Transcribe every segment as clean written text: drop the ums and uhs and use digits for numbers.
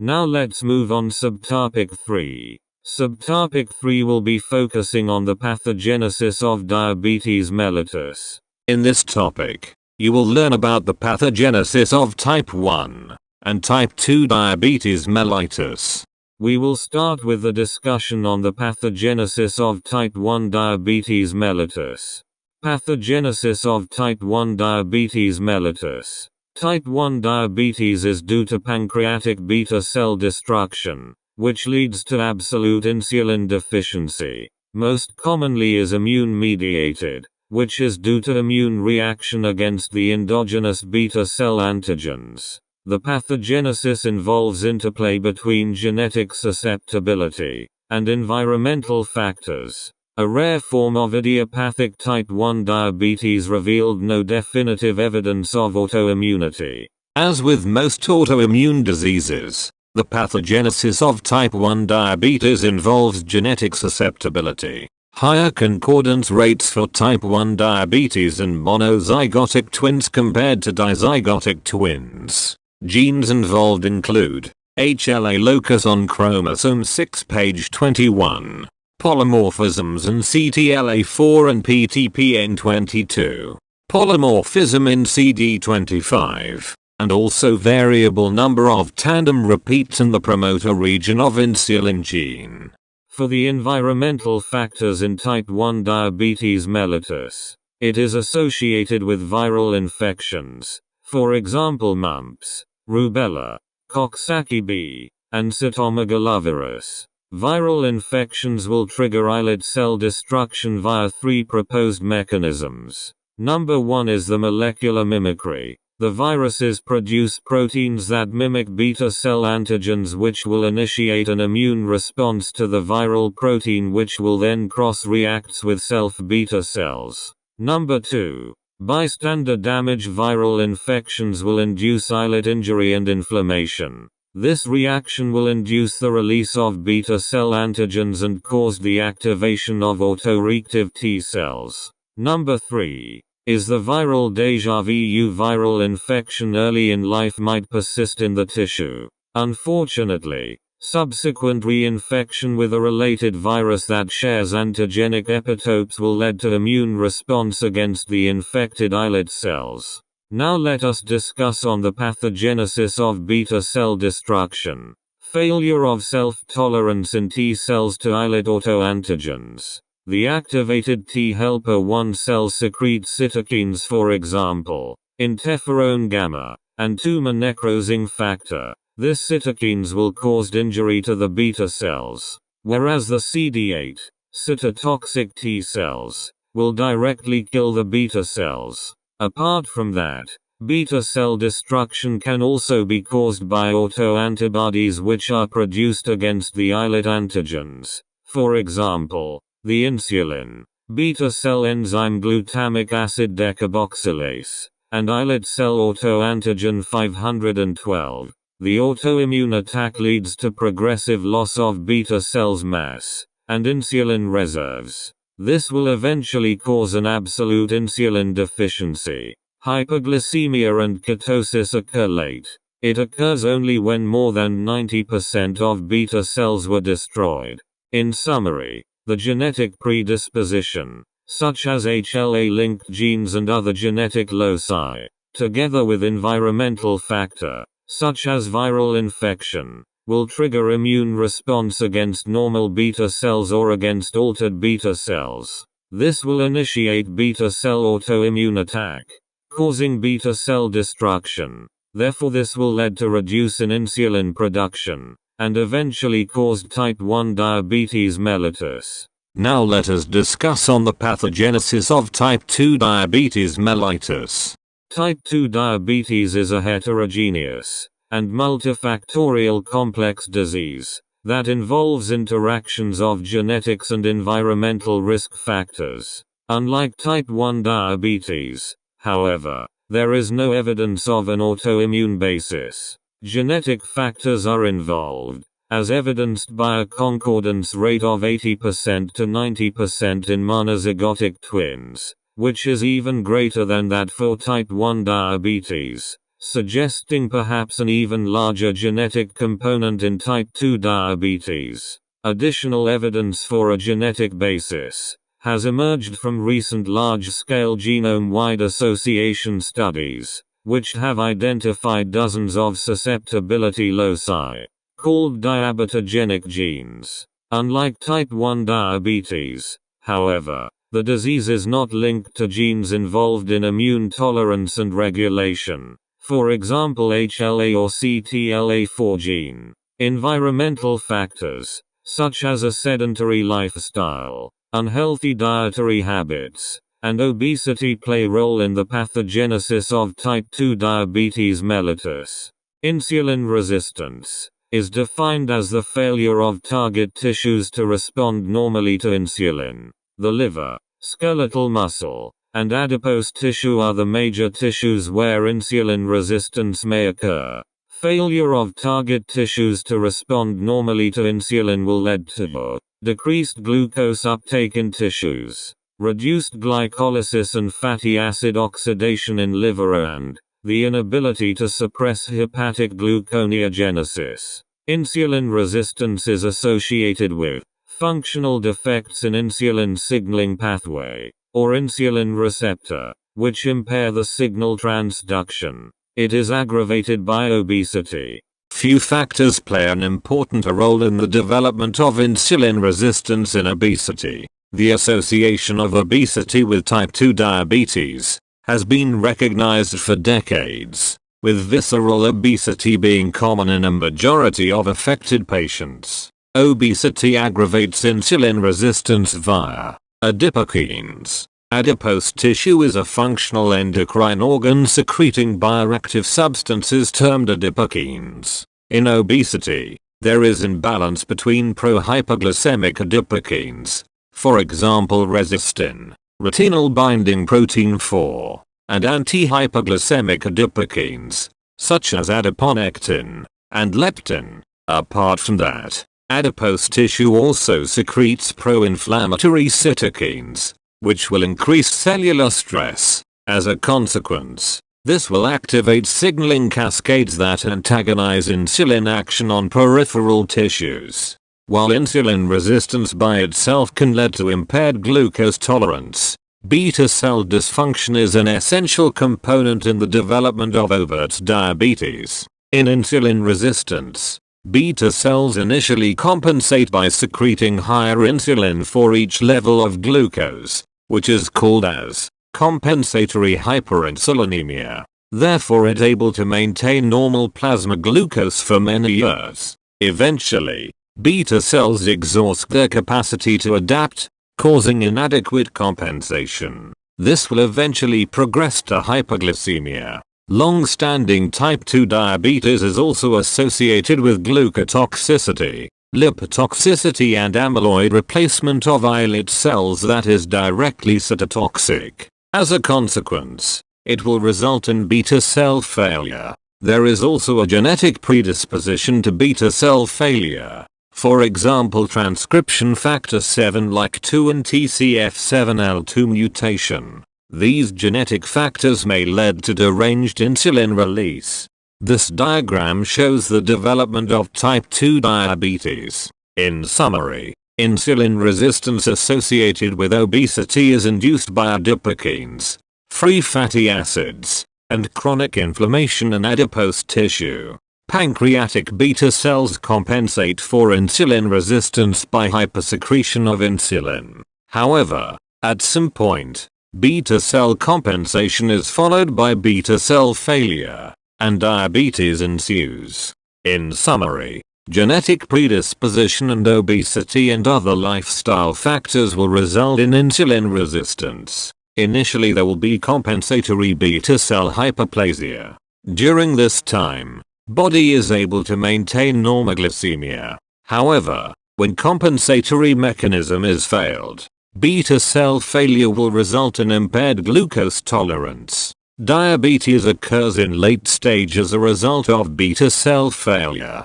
Now let's move on subtopic 3. Subtopic 3 will be focusing on the pathogenesis of diabetes mellitus. In this topic, you will learn about the pathogenesis of type 1 and type 2 diabetes mellitus. We will start with the discussion on the pathogenesis of type 1 diabetes mellitus. Pathogenesis of type 1 diabetes mellitus. Type 1 diabetes is due to pancreatic beta cell destruction, which leads to absolute insulin deficiency. Most commonly is immune-mediated, which is due to immune reaction against the endogenous beta cell antigens. The pathogenesis involves interplay between genetic susceptibility and environmental factors. A rare form of idiopathic type 1 diabetes revealed no definitive evidence of autoimmunity. As with most autoimmune diseases, the pathogenesis of type 1 diabetes involves genetic susceptibility. Higher concordance rates for type 1 diabetes in monozygotic twins compared to dizygotic twins. Genes involved include HLA locus on chromosome 6 page 21. Polymorphisms in CTLA4 and PTPN22, polymorphism in CD25, and also variable number of tandem repeats in the promoter region of insulin gene. For the environmental factors in type 1 diabetes mellitus, it is associated with viral infections, for example mumps, rubella, Coxsackie B, and cytomegalovirus. Viral infections will trigger islet cell destruction via 3 proposed mechanisms. Number 1 is the molecular mimicry. The viruses produce proteins that mimic beta cell antigens which will initiate an immune response to the viral protein which will then cross-reacts with self-beta cells. Number 2. Bystander damage. Viral infections will induce islet injury and inflammation. This reaction will induce the release of beta cell antigens and cause the activation of autoreactive T cells. Number 3 is the viral déjà vu. Viral infection early in life might persist in the tissue. Unfortunately, subsequent reinfection with a related virus that shares antigenic epitopes will lead to immune response against the infected islet cells. Now let us discuss on the pathogenesis of beta cell destruction. Failure of self-tolerance in T cells to islet autoantigens. The activated T helper 1 cell secretes cytokines, for example, interferon gamma, and tumor necrosing factor. This cytokines will cause injury to the beta cells, whereas the CD8, cytotoxic T cells, will directly kill the beta cells. Apart from that, beta cell destruction can also be caused by autoantibodies which are produced against the islet antigens. For example, the insulin, beta cell enzyme glutamic acid decarboxylase, and islet cell autoantigen 512. The autoimmune attack leads to progressive loss of beta cells mass and insulin reserves. This will eventually cause an absolute insulin deficiency. Hyperglycemia and ketosis occur late. It occurs only when more than 90% of beta cells were destroyed. In summary, the genetic predisposition, such as HLA-linked genes and other genetic loci, together with environmental factor, such as viral infection, will trigger immune response against normal beta cells or against altered beta cells. This will initiate beta cell autoimmune attack, causing beta cell destruction. Therefore this will lead to reduce in insulin production, and eventually caused type 1 diabetes mellitus. Now let us discuss on the pathogenesis of type 2 diabetes mellitus. Type 2 diabetes is a heterogeneous and multifactorial complex disease that involves interactions of genetics and environmental risk factors. Unlike type 1 diabetes, however, there is no evidence of an autoimmune basis. Genetic factors are involved, as evidenced by a concordance rate of 80% to 90% in monozygotic twins, which is even greater than that for type 1 diabetes, suggesting perhaps an even larger genetic component in type 2 diabetes. Additional evidence for a genetic basis has emerged from recent large-scale genome-wide association studies, which have identified dozens of susceptibility loci, called diabetogenic genes. Unlike type 1 diabetes, however, the disease is not linked to genes involved in immune tolerance and regulation, for example HLA or CTLA4 gene. Environmental factors, such as a sedentary lifestyle, unhealthy dietary habits, and obesity play a role in the pathogenesis of type 2 diabetes mellitus. Insulin resistance is defined as the failure of target tissues to respond normally to insulin. The liver, skeletal muscle, and adipose tissue are the major tissues where insulin resistance may occur. Failure of target tissues to respond normally to insulin will lead to decreased glucose uptake in tissues, reduced glycolysis and fatty acid oxidation in liver, and the inability to suppress hepatic gluconeogenesis. Insulin resistance is associated with functional defects in insulin signaling pathway, or insulin receptor, which impair the signal transduction. It is aggravated by obesity. Few factors play an important role in the development of insulin resistance in obesity. The association of obesity with type 2 diabetes has been recognized for decades, with visceral obesity being common in a majority of affected patients. Obesity aggravates insulin resistance via adipokines. Adipose tissue is a functional endocrine organ secreting bioactive substances termed adipokines. In obesity, there is imbalance between pro-hyperglycemic adipokines, for example resistin, retinol binding protein 4, and anti-hyperglycemic adipokines, such as adiponectin and leptin. Apart from that, adipose tissue also secretes pro-inflammatory cytokines, which will increase cellular stress. As a consequence, this will activate signaling cascades that antagonize insulin action on peripheral tissues. While insulin resistance by itself can lead to impaired glucose tolerance, beta cell dysfunction is an essential component in the development of overt diabetes. In insulin resistance, beta cells initially compensate by secreting higher insulin for each level of glucose, which is called as compensatory hyperinsulinemia. Therefore it able to maintain normal plasma glucose for many years. Eventually, beta cells exhaust their capacity to adapt, causing inadequate compensation. This will eventually progress to hyperglycemia. Long-standing type 2 diabetes is also associated with glucotoxicity, lipotoxicity and amyloid replacement of islet cells that is directly cytotoxic. As a consequence, it will result in beta cell failure. There is also a genetic predisposition to beta cell failure. For example, transcription factor 7 like 2 and TCF7L2 mutation. These genetic factors may lead to deranged insulin release. This diagram shows the development of type 2 diabetes. In summary, insulin resistance associated with obesity is induced by adipokines, free fatty acids, and chronic inflammation in adipose tissue. Pancreatic beta cells compensate for insulin resistance by hypersecretion of insulin. However, at some point, beta cell compensation is followed by beta cell failure, and diabetes ensues. In summary, genetic predisposition and obesity and other lifestyle factors will result in insulin resistance. Initially there will be compensatory beta cell hyperplasia. During this time, body is able to maintain normoglycemia. However, when compensatory mechanism is failed, beta cell failure will result in impaired glucose tolerance. Diabetes occurs in late stage as a result of beta cell failure.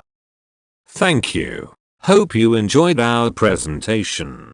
Thank you. Hope you enjoyed our presentation.